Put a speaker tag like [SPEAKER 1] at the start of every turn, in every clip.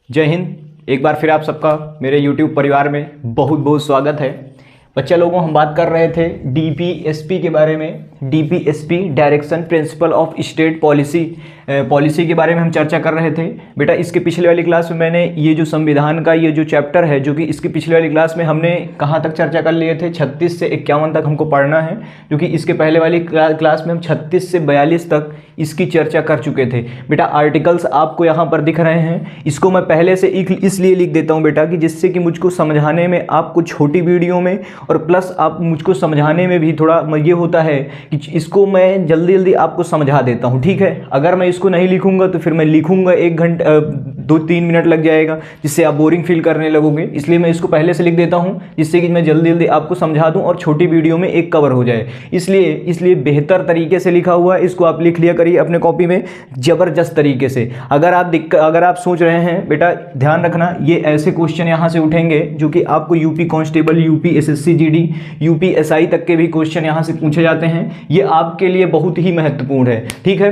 [SPEAKER 1] जय हिंद। एक बार फिर आप सबका मेरे YouTube परिवार में बहुत बहुत स्वागत है। बच्चा लोगों, हम बात कर रहे थे DPSP के बारे में। DPSP direction principle of state policy के बारे में हम चर्चा कर रहे थे। बेटा, इसके पिछले वाली क्लास में मैंने ये जो संविधान का ये जो चैप्टर है, जो कि इसकी पिछले वाली क्लास में हमने कहाँ तक चर्चा कर लिए थे, 36 से 51 तक हमको पढ़ना है, क्योंकि इसके पहले वाली क्लास में हम 36 से 42 तक इसकी चर्चा कर चुके थे। बेटा, आर्टिकल्स आपको यहाँ पर दिख रहे हैं। इसको मैं पहले से इसलिए लिख देता हूँ बेटा कि जिससे कि मुझको समझाने में आपको छोटी वीडियो में और प्लस आप मुझको समझाने में भी थोड़ा ये होता है कि इसको मैं जल्दी जल्दी आपको समझा देता हूँ। ठीक है, अगर मैं इसको नहीं लिखूंगा तो फिर मैं लिखूंगा 1 घंटा 2-3 मिनट लग जाएगा, जिससे आप बोरिंग फील करने लगोगे। इसलिए मैं इसको पहले से लिख देता हूँ, जिससे कि मैं जल्दी जल्दी आपको समझा दूँ और छोटी वीडियो में एक कवर हो जाए। इसलिए बेहतर तरीके से लिखा हुआ है, इसको आप लिख लिया करिए अपने कॉपी में ज़बरदस्त तरीके से। अगर आप सोच रहे हैं, बेटा ध्यान रखना, ये ऐसे क्वेश्चन यहाँ से उठेंगे जो कि आपको UP constable, UP SSC GD, UP SI तक के भी क्वेश्चन यहाँ से पूछे जाते हैं। ये आपके लिए बहुत ही महत्वपूर्ण है। ठीक है,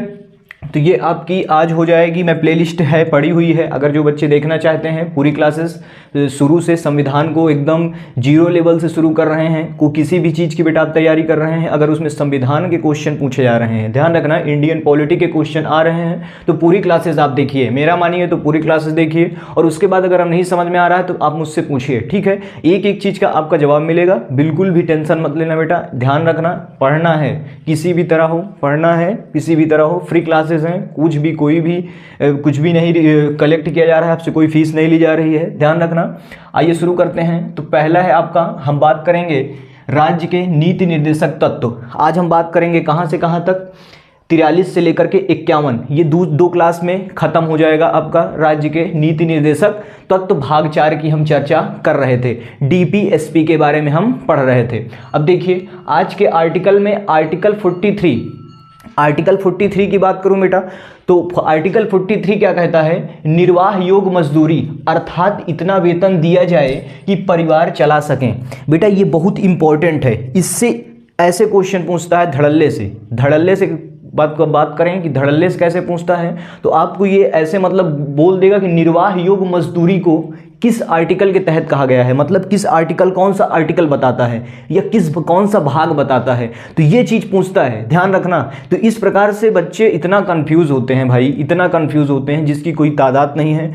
[SPEAKER 1] तो ये आपकी आज हो जाएगी। मैं प्लेलिस्ट है पड़ी हुई है, अगर जो बच्चे देखना चाहते हैं पूरी क्लासेस शुरू से संविधान को एकदम 0 लेवल से शुरू कर रहे हैं, को किसी भी चीज़ की बेटा आप तैयारी कर रहे हैं, अगर उसमें संविधान के क्वेश्चन पूछे जा रहे हैं, ध्यान रखना इंडियन पॉलिटी के क्वेश्चन आ रहे हैं, तो पूरी क्लासेस आप देखिए। मेरा मानिए तो पूरी क्लासेस देखिए, और उसके बाद अगर नहीं समझ में आ रहा है तो आप मुझसे पूछिए। ठीक है, एक एक चीज़ का आपका जवाब मिलेगा, बिल्कुल भी टेंशन मत लेना बेटा। ध्यान रखना, पढ़ना है किसी भी तरह हो, पढ़ना है किसी भी तरह हो। फ्री क्लासेस हैं, कुछ भी नहीं कलेक्ट किया जा रहा है आपसे, कोई फीस नहीं ली जा रही है, ध्यान रखना। आइए शुरू करते हैं। तो पहला है आपका, हम बात करेंगे राज्य के नीति निर्देशक तत्व। आज हम बात करेंगे कहां से कहां तक, 43 से लेकर के 51। ये दो क्लास में खत्म हो जाएगा आपका राज्य के नीति निर्देशक तत्व। भाग 4 की हम चर्चा कर रहे थे, DPSP के बारे में हम पढ़ रहे थे। अब देखिए आज के आर्टिकल में आर्टिकल 43 की बात करूं बेटा, तो आर्टिकल 43 क्या कहता है, निर्वाह योग मजदूरी, अर्थात इतना वेतन दिया जाए कि परिवार चला सकें। बेटा ये बहुत इंपॉर्टेंट है, इससे ऐसे क्वेश्चन पूछता है धड़ल्ले से बात करें कि धड़ल्ले से कैसे पूछता है, तो आपको ये ऐसे मतलब बोल देगा कि निर्वाह योग मजदूरी को किस आर्टिकल के तहत कहा गया है, मतलब किस आर्टिकल, कौन सा आर्टिकल बताता है या कौन सा भाग बताता है, तो ये चीज़ पूछता है, ध्यान रखना। तो इस प्रकार से बच्चे इतना कंफ्यूज होते हैं भाई, इतना कंफ्यूज होते हैं जिसकी कोई तादाद नहीं है।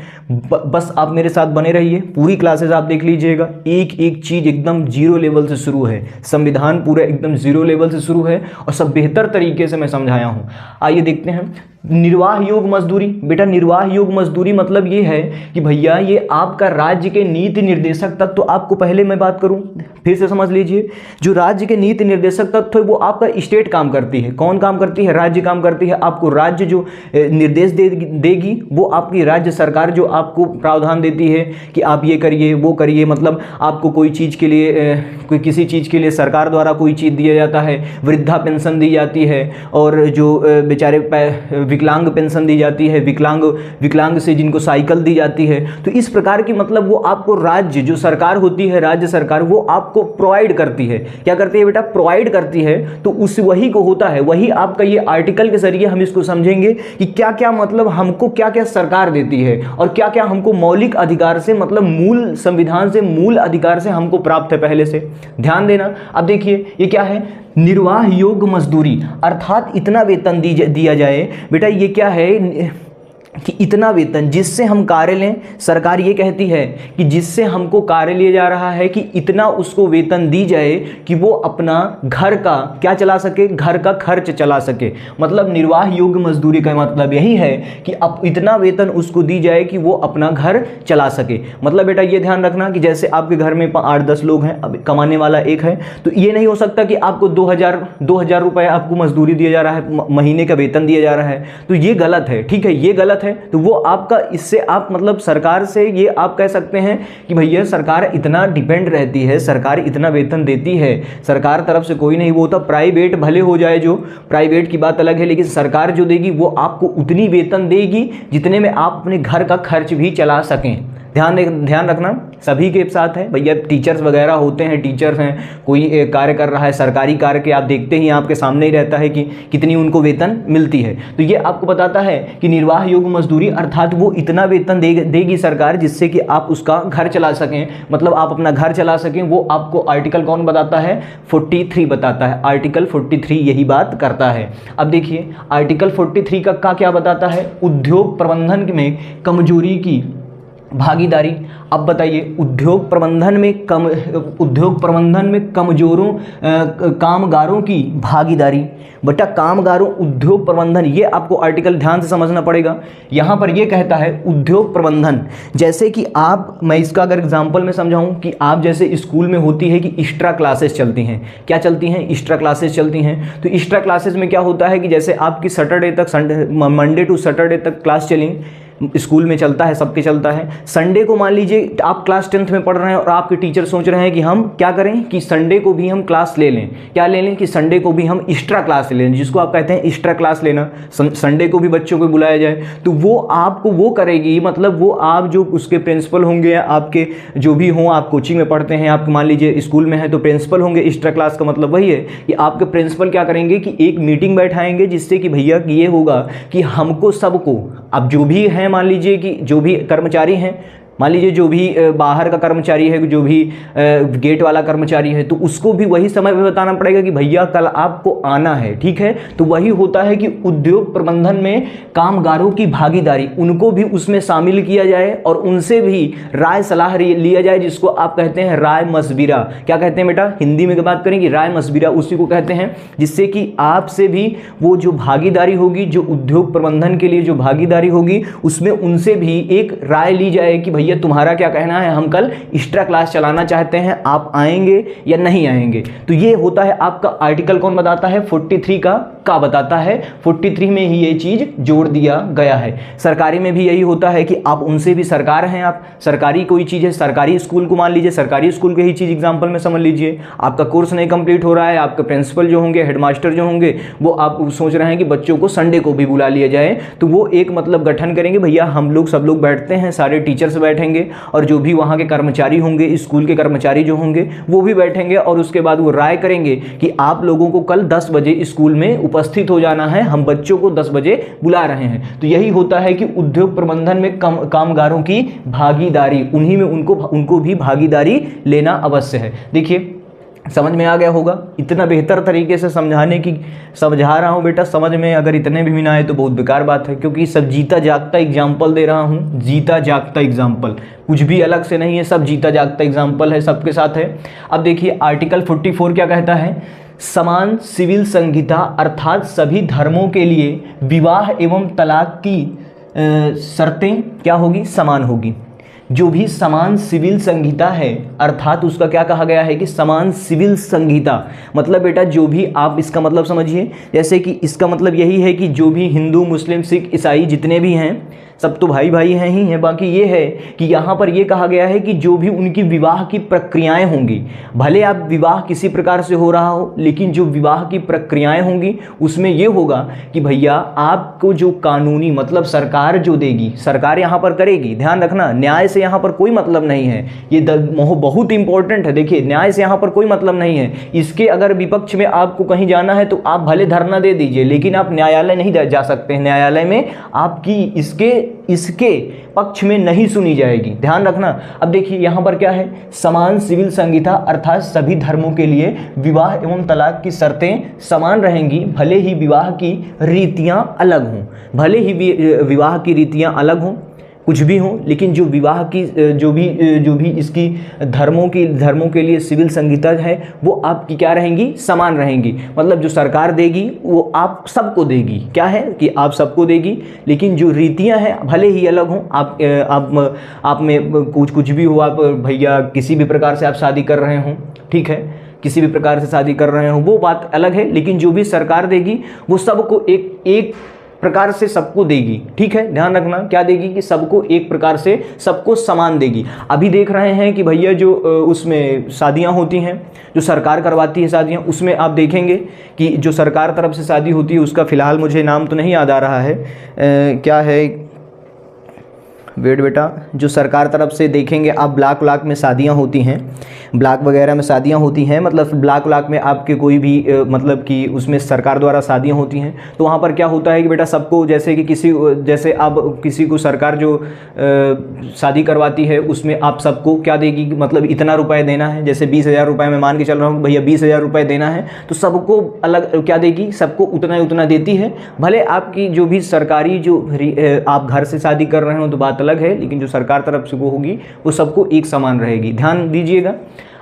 [SPEAKER 1] बस आप मेरे साथ बने रहिए, पूरी क्लासेस आप देख लीजिएगा, एक एक चीज़ एकदम 0 लेवल से शुरू है, संविधान पूरा एकदम 0 लेवल से शुरू है और सब बेहतर तरीके से मैं समझाया हूँ। आइए देखते हैं निर्वाह योग मजदूरी। बेटा निर्वाह योग मजदूरी मतलब ये है कि भैया ये आपका राज्य के नीति निर्देशक तत्व। तो आपको पहले मैं बात करूं, फिर से समझ लीजिए, जो राज्य के नीति निर्देशक तत्व है वो आपका स्टेट काम करती है। कौन काम करती है? राज्य काम करती है। आपको राज्य जो निर्देश देगी वो आपकी राज्य सरकार जो आपको प्रावधान देती है कि आप ये करिए वो करिए, मतलब आपको कोई चीज़ के लिए कोई किसी चीज़ के लिए सरकार द्वारा कोई चीज़ दिया जाता है, वृद्धा पेंशन दी जाती है, और जो बेचारे विकलांग पेंशन दी जाती है, विकलांग से जिनको साइकिल दी जाती है। तो इस प्रकार की मतलब वो आपको राज्य जो सरकार होती है, राज्य सरकार, वो आपको प्रोवाइड करती है। क्या करती है बेटा? प्रोवाइड करती है। तो उस वही को होता है, वही आपका ये आर्टिकल के जरिए हम इसको समझेंगे कि क्या क्या मतलब हमको क्या क्या सरकार देती है और क्या क्या हमको मौलिक अधिकार से, मतलब मूल संविधान से, मूल अधिकार से हमको प्राप्त है पहले से। ध्यान देना। अब देखिए ये क्या है, निर्वाह योग मजदूरी, अर्थात इतना वेतन दिया जाए। बेटा ये क्या है कि इतना वेतन जिससे हम कार्य लें, सरकार ये कहती है कि जिससे हमको कार्य लिया जा रहा है कि इतना उसको वेतन दी जाए कि वो अपना घर का क्या चला सके, घर का खर्च चला सके। मतलब निर्वाह योग्य मजदूरी का मतलब यही है कि अब इतना वेतन उसको दी जाए कि वो अपना घर चला सके। मतलब बेटा ये ध्यान रखना कि जैसे आपके घर में 8-10 लोग हैं, अब कमाने वाला एक है, तो ये नहीं हो सकता कि आपको 2000 रुपये आपको मजदूरी दिया जा रहा है, महीने का वेतन दिया जा रहा है, तो ये गलत है। ठीक है, ये गलत है। तो वो आपका, इससे आप मतलब सरकार से ये आप कह सकते हैं कि भैया सरकार इतना डिपेंड रहती है, सरकार इतना वेतन देती है, सरकार तरफ से कोई नहीं, वो तो प्राइवेट भले हो जाए, जो प्राइवेट की बात अलग है, लेकिन सरकार जो देगी वो आपको उतनी वेतन देगी जितने में आप अपने घर का खर्च भी चला सकें। ध्यान रखना सभी के साथ है भैया। टीचर्स वगैरह होते हैं, टीचर्स हैं, कोई कार्य कर रहा है सरकारी कार्य के, आप देखते ही आपके सामने ही रहता है कि कितनी उनको वेतन मिलती है। तो ये आपको बताता है कि निर्वाह योग्य मजदूरी अर्थात वो इतना वेतन देगी सरकार जिससे कि आप उसका घर चला सकें, मतलब आप अपना घर चला सकें। वो आपको आर्टिकल कौन बताता है? 43 बताता है। आर्टिकल 43 यही बात करता है। अब देखिए आर्टिकल 43 का क्या बताता है? उद्योग प्रबंधन में कमजोरी की भागीदारी। अब बताइए उद्योग प्रबंधन में कमजोरों कामगारों की भागीदारी। बेटा कामगारों उद्योग प्रबंधन, ये आपको आर्टिकल ध्यान से समझना पड़ेगा। यहाँ पर ये कहता है उद्योग प्रबंधन, जैसे कि आप, मैं इसका अगर एग्जांपल में समझाऊं कि आप जैसे स्कूल में होती है कि एक्स्ट्रा क्लासेस चलती हैं। क्या चलती हैं? एक्स्ट्रा क्लासेस चलती हैं। तो एक्स्ट्रा क्लासेस में क्या होता है कि जैसे आपकी सैटरडे तक, मंडे टू सैटरडे तक क्लास चली, स्कूल में चलता है, सबके चलता है। संडे को मान लीजिए आप क्लास 10th में पढ़ रहे हैं और आपके टीचर सोच रहे हैं कि हम क्या करें कि संडे को भी हम क्लास ले लें। क्या ले लें? कि संडे को भी हम एक्स्ट्रा क्लास ले लें, जिसको आप कहते हैं एक्स्ट्रा क्लास लेना। संडे को भी बच्चों को बुलाया जाए तो वो आपको वो करेगी, मतलब वो आप जो उसके प्रिंसिपल होंगे या आपके जो भी हों, आप कोचिंग में पढ़ते हैं, आप मान लीजिए स्कूल में है तो प्रिंसिपल होंगे। एक्स्ट्रा क्लास का मतलब वही है कि आपके प्रिंसिपल क्या करेंगे कि एक मीटिंग बैठाएंगे, जिससे कि भैया ये होगा कि हमको सबको, अब जो भी है मान लीजिए कि जो भी कर्मचारी हैं, मान लीजिए जो भी बाहर का कर्मचारी है, जो भी गेट वाला कर्मचारी है, तो उसको भी वही समय पे बताना पड़ेगा कि भैया कल आपको आना है, ठीक है। तो वही होता है कि उद्योग प्रबंधन में कामगारों की भागीदारी, उनको भी उसमें शामिल किया जाए और उनसे भी राय सलाह लिया जाए, जिसको आप कहते हैं राय मशविरा। क्या कहते हैं बेटा? हिंदी में बात करेंगे राय मशविरा, उसी को कहते हैं, जिससे कि आपसे भी वो जो भागीदारी होगी, जो उद्योग प्रबंधन के लिए जो भागीदारी होगी, उसमें उनसे भी एक राय ली जाए कि ये तुम्हारा क्या कहना है, हम कल एक्स्ट्रा क्लास चलाना चाहते हैं, आप आएंगे या नहीं आएंगे। तो ये होता है आपका आर्टिकल कौन बताता है? 43 का बताता है। 43 में ही ये चीज जोड़ दिया गया है। सरकारी में भी यही होता है कि आप उनसे भी, सरकार हैं आप, सरकारी कोई चीज है, सरकारी स्कूल को मान लीजिए, सरकारी स्कूल की ही चीज एग्जाम्पल में समझ लीजिए। आपका कोर्स नहीं कंप्लीट हो रहा है, आपके प्रिंसिपल जो होंगे, हेडमास्टर जो होंगे, वो आप सोच रहे हैं कि बच्चों को संडे को भी बुला लिया जाए, तो वो एक मतलब गठन करेंगे, भैया हम लोग सब लोग बैठते हैं, सारे टीचर्स बैठेंगे और जो भी वहाँ के कर्मचारी होंगे, स्कूल के कर्मचारी जो होंगे वो भी बैठेंगे, और उसके बाद वो राय करेंगे कि आप लोगों को कल 10 बजे स्कूल में उपस्थित हो जाना है, हम बच्चों को 10 बजे बुला रहे हैं। तो यही होता है कि उद्योग प्रबंधन में कामगारों की भागीदारी, उन्हीं में उनको भी भागीदारी लेना अवश्य है। देखिए समझ में आ गया होगा, इतना बेहतर तरीके से समझा रहा हूँ बेटा। समझ में अगर इतने भी ना आए तो बहुत बेकार बात है, क्योंकि सब जीता जागता एग्जाम्पल दे रहा हूँ, जीता जागता एग्जाम्पल, कुछ भी अलग से नहीं है, सब जीता जागता एग्जाम्पल है, सबके साथ है। अब देखिए आर्टिकल 44 क्या कहता है? समान सिविल संहिता अर्थात सभी धर्मों के लिए विवाह एवं तलाक की शर्तें क्या होगी? समान होगी। जो भी समान सिविल संहिता है, अर्थात उसका क्या कहा गया है कि समान सिविल संहिता, मतलब बेटा जो भी आप इसका मतलब समझिए, जैसे कि इसका मतलब यही है कि जो भी हिंदू, मुस्लिम, सिख, ईसाई जितने भी हैं, सब तो भाई भाई हैं ही हैं। बाकी ये है कि यहाँ पर ये कहा गया है कि जो भी उनकी विवाह की प्रक्रियाएं होंगी, भले आप विवाह किसी प्रकार से हो रहा हो, लेकिन जो विवाह की प्रक्रियाएं होंगी उसमें ये होगा कि भैया आपको जो कानूनी, मतलब सरकार जो देगी, सरकार यहाँ पर करेगी। ध्यान रखना, न्याय से यहाँ पर कोई मतलब नहीं है, ये बहुत इंपॉर्टेंट है। देखिए न्याय से यहाँ पर कोई मतलब नहीं है। इसके अगर विपक्ष में आपको कहीं जाना है तो आप भले धरना दे दीजिए, लेकिन आप न्यायालय नहीं जा सकते। न्यायालय में आपकी इसके पक्ष में नहीं सुनी जाएगी, ध्यान रखना। अब देखिए यहाँ पर क्या है? समान सिविल संहिता अर्थात सभी धर्मों के लिए विवाह एवं तलाक की शर्तें समान रहेंगी, भले ही विवाह की रीतियां अलग हों, भले ही विवाह की रीतियां अलग हों, कुछ भी हो, लेकिन जो विवाह की जो भी इसकी धर्मों के लिए सिविल संहिता है वो आपकी क्या रहेंगी? समान रहेंगी। मतलब जो सरकार देगी वो आप सबको देगी। क्या है कि आप सबको देगी, लेकिन जो रीतियां हैं भले ही अलग हों। आप में कुछ भी हो, आप भैया किसी भी प्रकार से आप शादी कर रहे हों, ठीक है, किसी भी प्रकार से शादी कर रहे हो, वो बात अलग है, लेकिन जो भी सरकार देगी वो सबको एक प्रकार से सबको देगी, ठीक है। ध्यान रखना क्या देगी कि सबको एक प्रकार से सबको समान देगी। अभी देख रहे हैं कि भैया जो उसमें शादियां होती हैं, जो सरकार करवाती है शादियां, उसमें आप देखेंगे कि जो सरकार तरफ से शादी होती है उसका फ़िलहाल मुझे नाम तो नहीं याद आ रहा है, क्या है, वेट बेटा, जो सरकार तरफ से देखेंगे आप ब्लॉक में शादियां होती हैं, ब्लॉक वगैरह में शादियां होती हैं, मतलब ब्लॉक में आपके कोई भी मतलब कि उसमें सरकार द्वारा शादियां होती हैं। तो वहाँ पर क्या होता है कि बेटा सबको जैसे कि जैसे अब किसी को सरकार जो शादी करवाती है उसमें आप सबको क्या देगी, मतलब इतना रुपए देना है। जैसे 20,000 रुपये मैं मान के चल रहा हूँ भैया, 20,000 रुपये देना है, तो सबको अलग क्या देगी, सबको उतना देती है। भले आपकी जो भी सरकारी जो आप घर से शादी कर रहे हो तो बात अलग है, लेकिन जो सरकार तरफ से वो होगी वो सबको एक समान रहेगी, ध्यान दीजिएगा।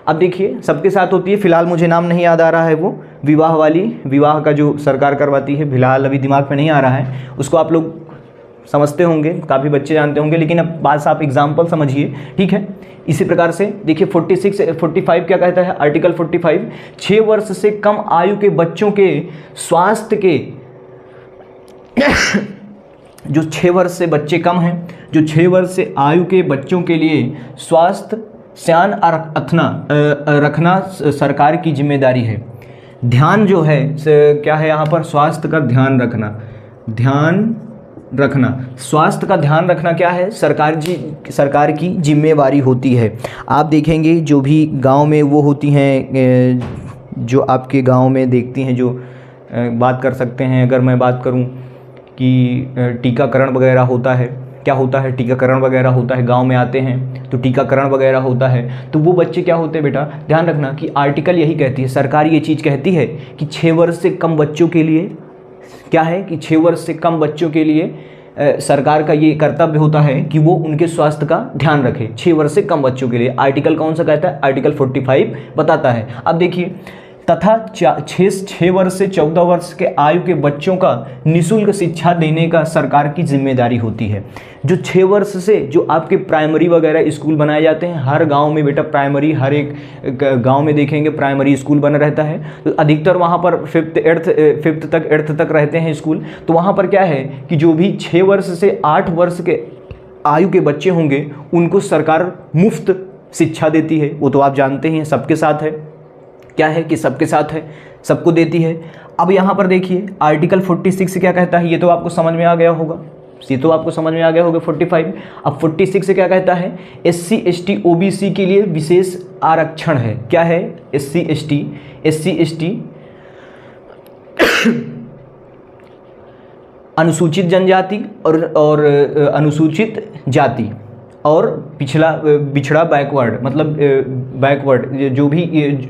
[SPEAKER 1] अब देखिए सबके साथ होती है, फिलहाल मुझे नाम नहीं याद आ रहा है, वो विवाह वाली, विवाह का जो सरकार करवाती है, फिलहाल अभी दिमाग में नहीं आ रहा है, उसको आप लोग समझते होंगे, काफ़ी बच्चे जानते होंगे, लेकिन अब बात आप एग्जाम्पल समझिए, ठीक है। इसी प्रकार से देखिए 45 क्या कहता है, आर्टिकल 45, 6 वर्ष से कम आयु के बच्चों के स्वास्थ्य के जो 6 वर्ष से बच्चे कम हैं, जो 6 वर्ष से आयु के बच्चों के लिए स्वास्थ्य ध्यान रखना सरकार की जिम्मेदारी है। ध्यान जो है क्या है यहाँ पर, स्वास्थ्य का ध्यान रखना, स्वास्थ्य का ध्यान रखना क्या है, सरकार की जिम्मेवारी होती है। आप देखेंगे जो भी गांव में वो होती हैं, जो आपके गांव में देखती हैं, जो बात कर सकते हैं, अगर मैं बात करूं कि टीकाकरण वगैरह होता है, क्या होता है, टीकाकरण वगैरह होता है, गांव में आते हैं तो टीकाकरण वगैरह होता है, तो वो बच्चे क्या होते हैं बेटा, ध्यान रखना कि आर्टिकल यही कहती है, सरकार ये चीज़ कहती है कि 6 वर्ष से कम बच्चों के लिए क्या है कि 6 वर्ष से कम बच्चों के लिए सरकार का ये कर्तव्य होता है कि वो उनके स्वास्थ्य का ध्यान रखे। 6 वर्ष से कम बच्चों के लिए आर्टिकल कौन सा कहता है, आर्टिकल 45 बताता है। अब देखिए, तथा 6 वर्ष से 14 वर्ष के आयु के बच्चों का निःशुल्क शिक्षा देने का सरकार की जिम्मेदारी होती है। जो 6 वर्ष से जो आपके प्राइमरी वगैरह स्कूल बनाए जाते हैं, हर गांव में बेटा प्राइमरी, हर एक गांव में देखेंगे प्राइमरी स्कूल बना रहता है, तो अधिकतर वहां पर 5th तक रहते हैं स्कूल। तो वहां पर क्या है कि जो भी 6 वर्ष से 8 वर्ष के आयु के बच्चे होंगे उनको सरकार मुफ्त शिक्षा देती है। वो तो आप जानते हैं सबके साथ है, क्या है कि सबके साथ है, सबको देती है। अब यहाँ पर देखिए आर्टिकल 46 क्या कहता है, ये तो आपको समझ में आ गया होगा, 45। अब 46 से क्या कहता है, SC ST OBC के लिए विशेष आरक्षण है। क्या है, SC ST अनुसूचित जनजाति और अनुसूचित जाति और बिछड़ा बैकवर्ड, मतलब बैकवर्ड जो भी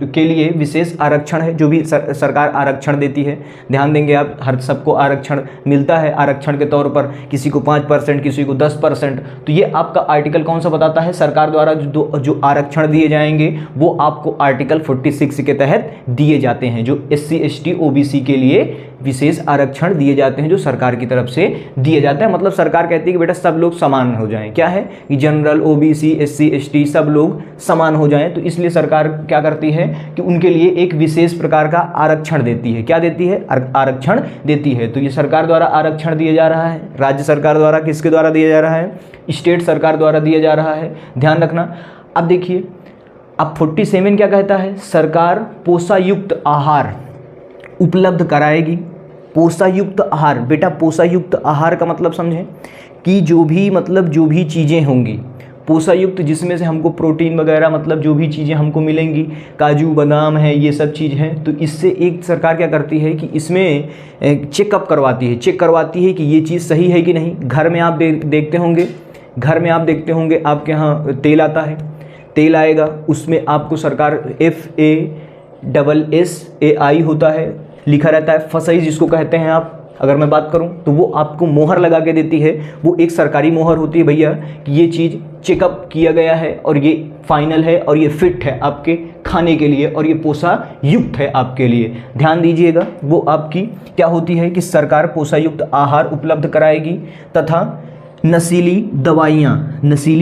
[SPEAKER 1] के लिए विशेष आरक्षण है, जो भी सरकार आरक्षण देती है। ध्यान देंगे आप, हर सबको आरक्षण मिलता है, आरक्षण के तौर पर किसी को 5%, किसी को 10%। तो ये आपका आर्टिकल कौन सा बताता है, सरकार द्वारा जो आरक्षण दिए जाएंगे वो आपको आर्टिकल 46 के तहत दिए जाते हैं। जो SC ST OBC के लिए विशेष आरक्षण दिए जाते हैं, जो सरकार की तरफ से दिए जाते हैं। मतलब सरकार कहती है कि बेटा सब लोग समान हो जाएं, क्या है कि जनरल, OBC, SC ST सब लोग समान हो जाएं। तो इसलिए सरकार क्या करती है कि उनके लिए एक विशेष प्रकार का आरक्षण देती है। क्या देती है, आरक्षण देती है। तो ये सरकार द्वारा आरक्षण दिया जा रहा है, राज्य सरकार द्वारा, किसके द्वारा दिया जा रहा है, स्टेट सरकार द्वारा दिया जा रहा है, ध्यान रखना। अब देखिए, अब 47 क्या कहता है, सरकार पोषायुक्त आहार उपलब्ध कराएगी। पोषायुक्त आहार, बेटा पोषायुक्त आहार का मतलब समझें कि जो भी चीज़ें होंगी पोषायुक्त, जिसमें से हमको प्रोटीन वगैरह, मतलब जो भी चीज़ें हमको मिलेंगी, काजू बादाम है, ये सब चीज़ हैं, तो इससे एक सरकार क्या करती है कि इसमें चेक करवाती है कि ये चीज़ सही है कि नहीं। घर में आप देखते होंगे आपके यहाँ तेल आता है, तेल आएगा, उसमें आपको सरकार FASSAI होता है, लिखा रहता है, फसई जिसको कहते हैं आप, अगर मैं बात करूं तो वो आपको मोहर लगा के देती है। वो एक सरकारी मोहर होती है भैया कि ये चीज़ चेकअप किया गया है और ये फाइनल है और ये फिट है आपके खाने के लिए और ये पोषायुक्त है आपके लिए। ध्यान दीजिएगा, वो आपकी क्या होती है कि सरकार पोषायुक्त आहार उपलब्ध कराएगी। तथा नशीली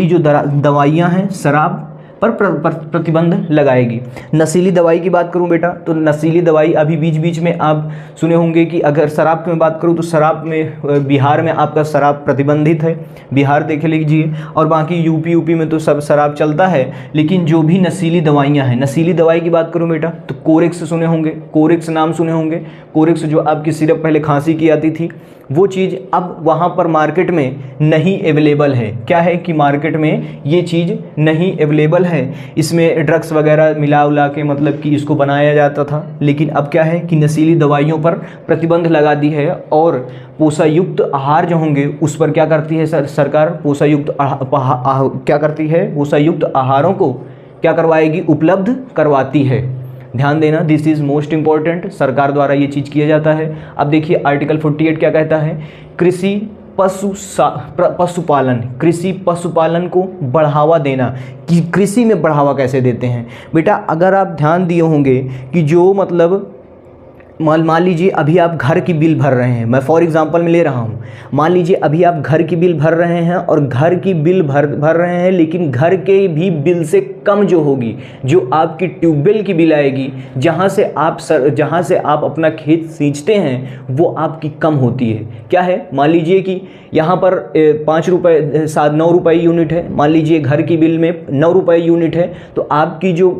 [SPEAKER 1] जो दवाइयाँ हैं, शराब पर प्रतिबंध लगाएगी। नशीली दवाई की बात करूं बेटा, तो नशीली दवाई अभी बीच में आप सुने होंगे कि अगर शराब की मैं बात करूं तो शराब में बिहार में आपका शराब प्रतिबंधित है, बिहार देख लीजिए, और बाकी यूपी में तो सब शराब चलता है। लेकिन जो भी नशीली दवाइयां हैं, नशीली दवाई की बात करूं बेटा तो कोरेक्स सुने होंगे, कोरेक्स नाम सुने होंगे। कोरेक्स जो आपकी सिरप पहले खांसी की आती थी, वो चीज़ अब वहाँ पर मार्केट में नहीं अवेलेबल है। क्या है कि मार्केट में ये चीज़ नहीं अवेलेबल है। इसमें ड्रग्स वगैरह मिला उला के मतलब कि इसको बनाया जाता था, लेकिन अब क्या है कि नशीली दवाइयों पर प्रतिबंध लगा दी है और पोषायुक्त आहार जो होंगे उस पर क्या करती है सरकार, पोषायुक्त क्या करती है, पोषायुक्त आहारों को क्या करवाएगी, उपलब्ध करवाती है। ध्यान देना, दिस इज़ मोस्ट इंपॉर्टेंट, सरकार द्वारा ये चीज़ किया जाता है। अब देखिए आर्टिकल 48 क्या कहता है, कृषि पशुपालन, कृषि पशुपालन को बढ़ावा देना। कि कृषि में बढ़ावा कैसे देते हैं बेटा, अगर आप ध्यान दिए होंगे कि जो मतलब मान लीजिए अभी आप घर की बिल भर रहे हैं, मैं फॉर एग्जांपल में ले रहा हूँ, मान लीजिए अभी आप घर की बिल भर रहे हैं और घर की बिल भर रहे हैं, लेकिन घर के भी बिल से कम जो होगी, जो आपकी ट्यूबवेल की बिल आएगी, जहाँ से आप अपना खेत सींचते हैं, वो आपकी कम होती है। क्या है, मान लीजिए कि यहाँ पर 5 रुपये 9 रुपये यूनिट है, मान लीजिए घर की बिल में 9 रुपये यूनिट है, तो आपकी जो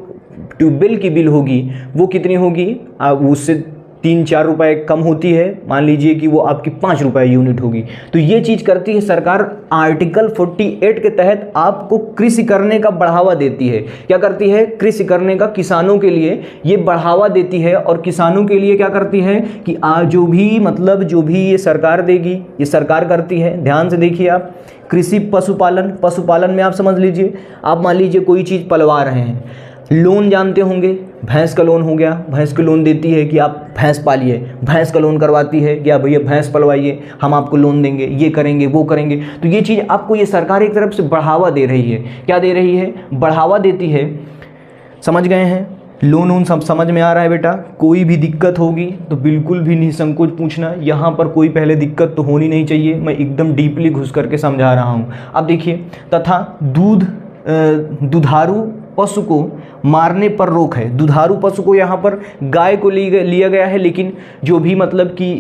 [SPEAKER 1] ट्यूबवेल की बिल होगी वो कितनी होगी, उससे 3-4 रुपये कम होती है, मान लीजिए कि वो आपकी 5 रुपये यूनिट होगी। तो ये चीज़ करती है सरकार, आर्टिकल 48 के तहत आपको कृषि करने का बढ़ावा देती है। क्या करती है, कृषि करने का किसानों के लिए ये बढ़ावा देती है। और किसानों के लिए क्या करती है कि जो भी ये सरकार देगी, ये सरकार करती है। ध्यान से देखिए आप, कृषि पशुपालन में आप समझ लीजिए, आप मान लीजिए कोई चीज़ पलवा रहे हैं, लोन जानते होंगे, भैंस का लोन हो गया, भैंस का लोन देती है कि आप भैंस पालिए, भैंस का लोन करवाती है कि आप भैया भैंस पलवाइए, हम आपको लोन देंगे, ये करेंगे वो करेंगे। तो ये चीज़ आपको ये सरकार एक तरफ से बढ़ावा दे रही है। क्या दे रही है, बढ़ावा देती है। समझ गए हैं, लोन वोन सब समझ में आ रहा है बेटा। कोई भी दिक्कत होगी तो बिल्कुल भी निसंकोच पूछना, यहाँ पर कोई पहले दिक्कत तो होनी नहीं चाहिए, मैं एकदम डीपली घुस करके समझा रहा हूँ। अब देखिए, तथा दुधारू पशु को मारने पर रोक है। दुधारू पशु को यहाँ पर गाय को लिया गया है, लेकिन जो भी मतलब कि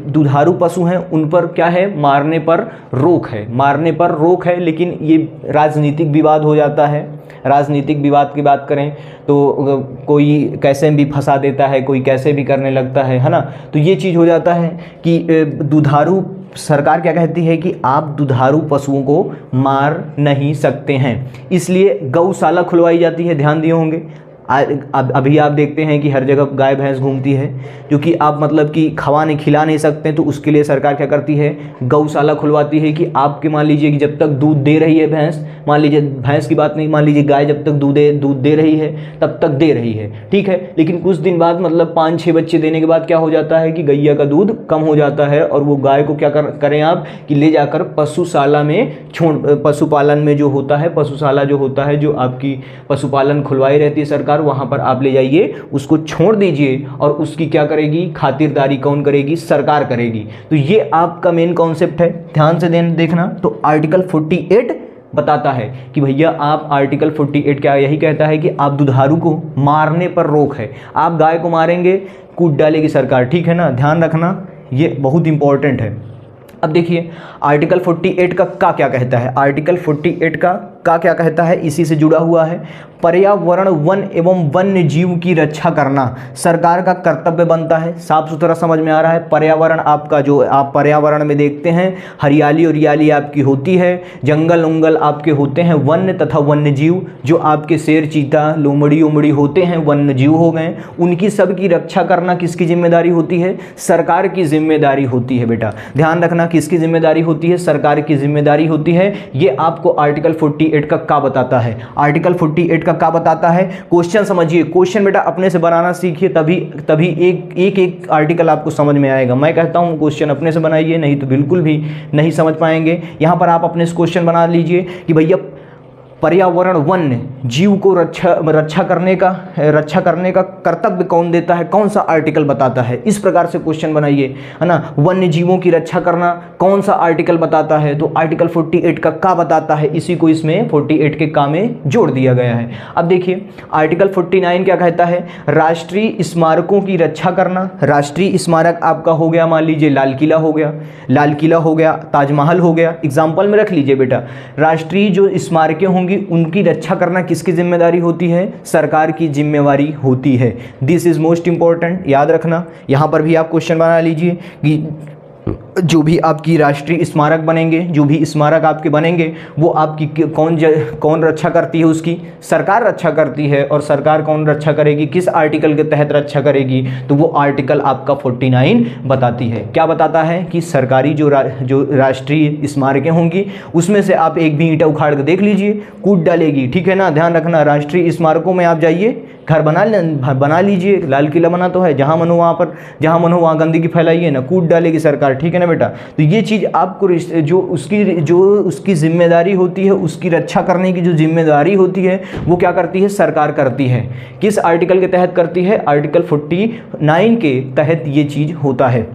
[SPEAKER 1] दुधारू पशु हैं उन पर क्या है, मारने पर रोक है, मारने पर रोक है। लेकिन ये राजनीतिक विवाद हो जाता है। राजनीतिक विवाद की बात करें तो कोई कैसे भी फंसा देता है, कोई कैसे भी करने लगता है ना। तो ये चीज़ हो जाता है कि दुधारू, सरकार क्या कहती है कि आप दुधारू पशुओं को मार नहीं सकते हैं, इसलिए गौशाला खुलवाई जाती है। ध्यान दिए होंगे, अभी आप देखते हैं कि हर जगह गाय भैंस घूमती है, क्योंकि आप मतलब कि खिला नहीं सकते, तो उसके लिए सरकार क्या करती है, गौशाला खुलवाती है। कि आपके मान लीजिए कि जब तक दूध दे रही है भैंस, मान लीजिए भैंस की बात नहीं, मान लीजिए गाय जब तक दूध दे रही है तब तक दे रही है, ठीक है। लेकिन कुछ दिन बाद मतलब 5-6 बच्चे देने के बाद क्या हो जाता है कि गैया का दूध कम हो जाता है, और वो गाय को क्या करें आप कि ले जाकर पशुशाला में पशुपालन में जो होता है, पशुशाला जो होता है, जो आपकी पशुपालन खुलवाई रहती है सरकार, वहां पर आप ले जाइए, उसको छोड़ दीजिए, और उसकी क्या करेगी, खातिरदारी कौन करेगी, सरकार करेगी। तो ये आपका मेन कॉन्सेप्ट है, ध्यान से देखना। तो आर्टिकल 48 बताता है कि भैया आप, आर्टिकल 48 क्या यही कहता है कि आप दुधारू को मारने पर रोक है। आप गाय को मारेंगे, कूट डालेगी सरकार, ठीक है ना, ध्यान रखना, ये बहुत इंपॉर्टेंट है। अब देखिए आर्टिकल 48 का क्या कहता है, आर्टिकल 48 का क्या कहता है, इसी से जुड़ा हुआ है। पर्यावरण, वन एवं वन्य जीव की रक्षा करना सरकार का कर्तव्य बनता है। साफ सुथरा समझ में आ रहा है। पर्यावरण आपका, जो आप पर्यावरण में देखते हैं, हरियाली उरियाली आपकी होती है, जंगल उंगल आपके होते हैं, वन्य तथा वन्य जीव जो आपके शेर चीता लोमड़ी उमड़ी होते हैं, वन्य जीव हो गए, उनकी सबकी रक्षा करना किसकी जिम्मेदारी होती है, सरकार की जिम्मेदारी होती है। बेटा ध्यान रखना, किसकी जिम्मेदारी होती है, सरकार की जिम्मेदारी होती है। ये आपको आर्टिकल 48 का बताता है। आर्टिकल 48 का बताता है। क्वेश्चन समझिए, क्वेश्चन बेटा अपने से बनाना सीखिए, तभी एक आर्टिकल आपको समझ में आएगा। मैं कहता हूं क्वेश्चन अपने से बनाइए, नहीं तो बिल्कुल भी नहीं समझ पाएंगे। यहां पर आप अपने से क्वेश्चन बना लीजिए कि भैया पर्यावरण, वन्य जीव को रक्षा करने का कर्तव्य कौन देता है, कौन सा आर्टिकल बताता है, इस प्रकार से क्वेश्चन बनाइए, है ना। वन्य जीवों की रक्षा करना कौन सा आर्टिकल बताता है, तो आर्टिकल 48 का बताता है। इसी को इसमें 48 के का में जोड़ दिया गया है। अब देखिए आर्टिकल 49 क्या कहता है, राष्ट्रीय स्मारकों की रक्षा करना। राष्ट्रीय स्मारक आपका हो गया, मान लीजिए लाल किला हो गया, ताजमहल हो गया, एग्जाम्पल में रख लीजिए बेटा। राष्ट्रीय जो स्मारकें होंगी होंगी उनकी रक्षा करना किसकी जिम्मेदारी होती है? सरकार की जिम्मेवारी होती है। दिस इज मोस्ट इंपॉर्टेंट, याद रखना। यहाँ पर भी आप क्वेश्चन बना लीजिए कि जो भी आपकी राष्ट्रीय स्मारक बनेंगे, जो भी स्मारक आपके बनेंगे, वो आपकी कौन रक्षा करती है? उसकी सरकार रक्षा करती है। और सरकार कौन रक्षा करेगी? किस आर्टिकल के तहत रक्षा करेगी? तो वो आर्टिकल आपका 49 बताती है। क्या बताता है? कि सरकारी जो राष्ट्रीय स्मारकें होंगी उसमें से आप एक भी ईंटा उखाड़ के देख लीजिए, कूद डालेगी। ठीक है ना, ध्यान रखना। राष्ट्रीय स्मारकों में आप जाइए, घर बना लीजिए, लाल किला बना तो है, जहाँ मनो वहाँ पर, जहाँ मनो वहाँ गंदगी फैलाइए ना, कूद डालेगी सरकार। ठीक है ना बेटा, तो ये चीज़ आपको जो उसकी जिम्मेदारी होती है, उसकी रक्षा करने की जो जिम्मेदारी होती है वो क्या करती है? सरकार करती है। किस आर्टिकल के तहत करती है? आर्टिकल 49 के तहत ये चीज़ होता है।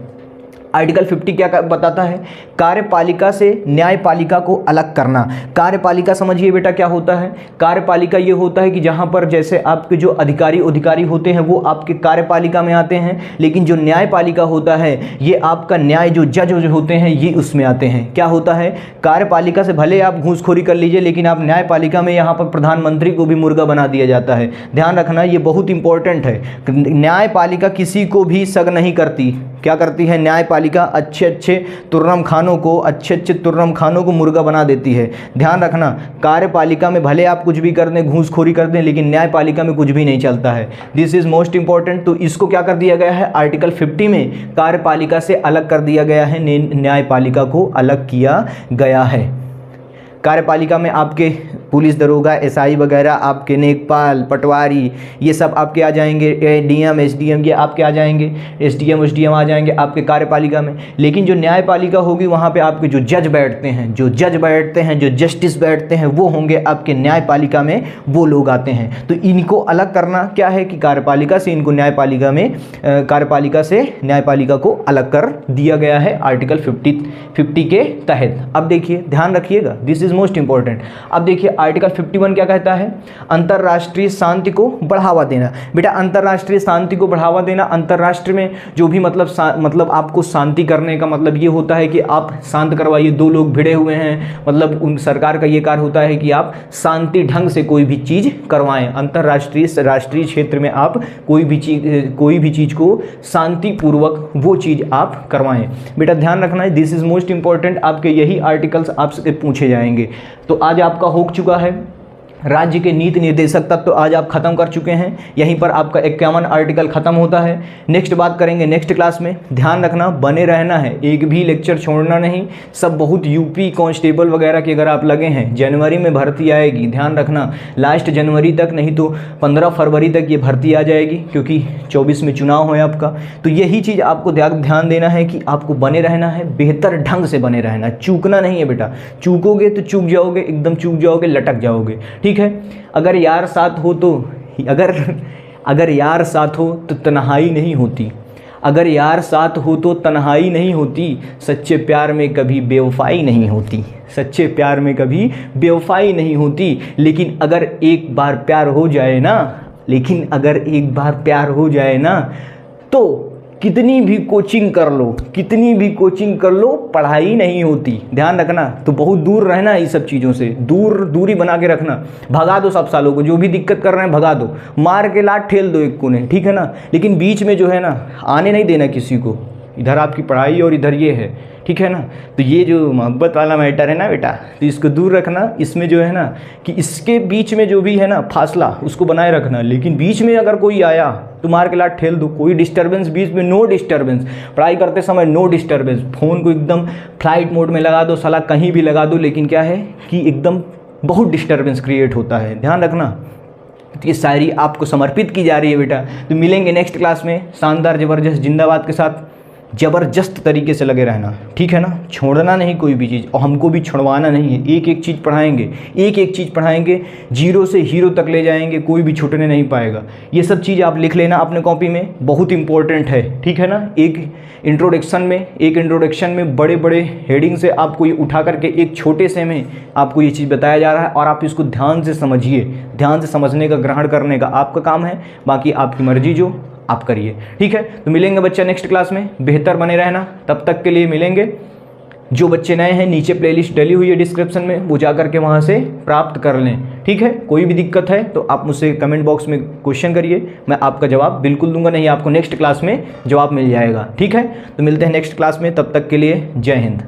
[SPEAKER 1] आर्टिकल 50 क्या बताता है? कार्यपालिका से न्यायपालिका को अलग करना। कार्यपालिका समझिए बेटा क्या होता है? कार्यपालिका ये होता है कि जहाँ पर जैसे आपके जो अधिकारी होते हैं वो आपके कार्यपालिका में आते हैं, लेकिन जो न्यायपालिका होता है ये आपका न्याय जो जज होते हैं ये उसमें आते हैं। क्या होता है? कार्यपालिका से भले आप घूसखोरी कर लीजिए, लेकिन आप न्यायपालिका में यहाँ पर प्रधानमंत्री को भी मुर्गा बना दिया जाता है। ध्यान रखना, ये बहुत इंपॉर्टेंट है। न्यायपालिका किसी को भी सग नहीं करती। क्या करती है? न्यायपालिका अच्छे तुर्रम खानों को मुर्गा बना देती है। ध्यान रखना, कार्यपालिका में भले आप कुछ भी कर दें, घूसखोरी कर दें, लेकिन न्यायपालिका में कुछ भी नहीं चलता है। This is most important. तो इसको क्या कर दिया गया है? आर्टिकल 50 में कार्यपालिका से अलग कर दिया गया है, न्यायपालिका को अलग किया गया है। कार्यपालिका में आपके पुलिस दरोगा, एसआई वगैरह, आपके नेकपाल, पटवारी, ये सब आपके आ जाएंगे। डीएम, एसडीएम ये आपके आ जाएंगे। एसडीएम आ जाएंगे आपके कार्यपालिका में। लेकिन जो न्यायपालिका होगी वहाँ पे आपके जो जज बैठते हैं, जो जस्टिस बैठते हैं, वो होंगे आपके न्यायपालिका में, वो लोग आते हैं। तो इनको अलग करना क्या है कि कार्यपालिका से इनको कार्यपालिका से न्यायपालिका को अलग कर दिया गया है आर्टिकल 50 के तहत। अब देखिए, ध्यान रखिएगा, दिस इज मोस्ट इंपॉर्टेंट। अब देखिए आर्टिकल 51 क्या कहता है? अंतर्राष्ट्रीय शांति को बढ़ावा देना। बेटा अंतर्राष्ट्रीय शांति को बढ़ावा देना, अंतर्राष्ट्रीय में जो भी मतलब आपको शांति करने का मतलब ये होता है कि आप शांत करवाइए। दो लोग भिड़े हुए हैं, मतलब उन सरकार का ये कार्य होता है कि आप शांति ढंग से कोई भी चीज़ करवाएं। राष्ट्रीय क्षेत्र में आप कोई भी चीज़ को शांतिपूर्वक वो चीज़ आप करवाएं। बेटा ध्यान रखना है, दिस इज मोस्ट इंपॉर्टेंट। आपके यही आर्टिकल्स आपसे पूछे जाएंगे। तो आज आपका हो चुका है राज्य के नीति निर्देशक तत्व, तो आज आप खत्म कर चुके हैं। यहीं पर आपका 51 आर्टिकल खत्म होता है। नेक्स्ट बात करेंगे नेक्स्ट क्लास में। ध्यान रखना, बने रहना है, एक भी लेक्चर छोड़ना नहीं। सब बहुत यूपी कांस्टेबल वगैरह के अगर आप लगे हैं, जनवरी में भर्ती आएगी। ध्यान रखना, लास्ट जनवरी तक, नहीं तो 15 फरवरी तक ये भर्ती आ जाएगी, क्योंकि 24 में चुनाव है आपका। तो यही चीज़ आपको ध्यान देना है कि आपको बने रहना है, बेहतर ढंग से बने रहना है, चूकना नहीं है बेटा। चूकोगे तो चूक जाओगे, एकदम चूक जाओगे, लटक जाओगे। ठीक है, अगर यार साथ हो तो अगर यार साथ हो तो तन्हाई नहीं होती। अगर यार साथ हो तो तन्हाई नहीं होती। सच्चे प्यार में कभी बेवफाई नहीं होती। सच्चे प्यार में कभी बेवफाई नहीं होती। लेकिन अगर एक बार प्यार हो जाए ना, तो कितनी भी कोचिंग कर लो, पढ़ाई नहीं होती। ध्यान रखना, तो बहुत दूर रहना ये सब चीज़ों से, दूरी बना के रखना। भगा दो सब सालों को, जो भी दिक्कत कर रहे हैं भगा दो, मार के लात ठेल दो एक कोने, ठीक है ना। लेकिन बीच में जो है ना, आने नहीं देना किसी को। इधर आपकी पढ़ाई और इधर ये है, ठीक है ना। तो ये जो मोहब्बत वाला मैटर है ना बेटा, तो इसको दूर रखना। इसमें जो है ना कि इसके बीच में जो भी है ना फासला, उसको बनाए रखना। लेकिन बीच में अगर कोई आया तो मार के लात ठेल दो। कोई डिस्टर्बेंस बीच में, नो डिस्टर्बेंस। पढ़ाई करते समय नो डिस्टर्बेंस। फ़ोन को एकदम फ्लाइट मोड में लगा दो, साला कहीं भी लगा दो, लेकिन क्या है कि एकदम बहुत डिस्टर्बेंस क्रिएट होता है। ध्यान रखना। तो ये शायरी आपको समर्पित की जा रही है बेटा। तो मिलेंगे नेक्स्ट क्लास में शानदार जबरदस्त जिंदाबाद के साथ। ज़बरदस्त तरीके से लगे रहना, ठीक है ना। छोड़ना नहीं कोई भी चीज़, और हमको भी छुड़वाना नहीं है। एक एक चीज़ पढ़ाएंगे, जीरो से हीरो तक ले जाएंगे, कोई भी छूटने नहीं पाएगा। ये सब चीज़ आप लिख लेना अपने कॉपी में, बहुत इंपॉर्टेंट है, ठीक है ना। एक इंट्रोडक्शन में बड़े बड़े हेडिंग से आपको ये उठा करके एक छोटे से में आपको ये चीज़ बताया जा रहा है, और आप इसको ध्यान से समझिए। ध्यान से समझने का, ग्रहण करने का आपका काम है, बाकी आपकी मर्जी जो आप करिए, ठीक है। तो मिलेंगे बच्चा नेक्स्ट क्लास में। बेहतर बने रहना, तब तक के लिए मिलेंगे। जो बच्चे नए हैं, नीचे प्लेलिस्ट डली हुई है डिस्क्रिप्शन में, वो जा करके वहाँ से प्राप्त कर लें। ठीक है, कोई भी दिक्कत है तो आप मुझसे कमेंट बॉक्स में क्वेश्चन करिए, मैं आपका जवाब बिल्कुल दूंगा, नहीं आपको नेक्स्ट क्लास में जवाब मिल जाएगा। ठीक है, तो मिलते हैं नेक्स्ट क्लास में, तब तक के लिए जय हिंद।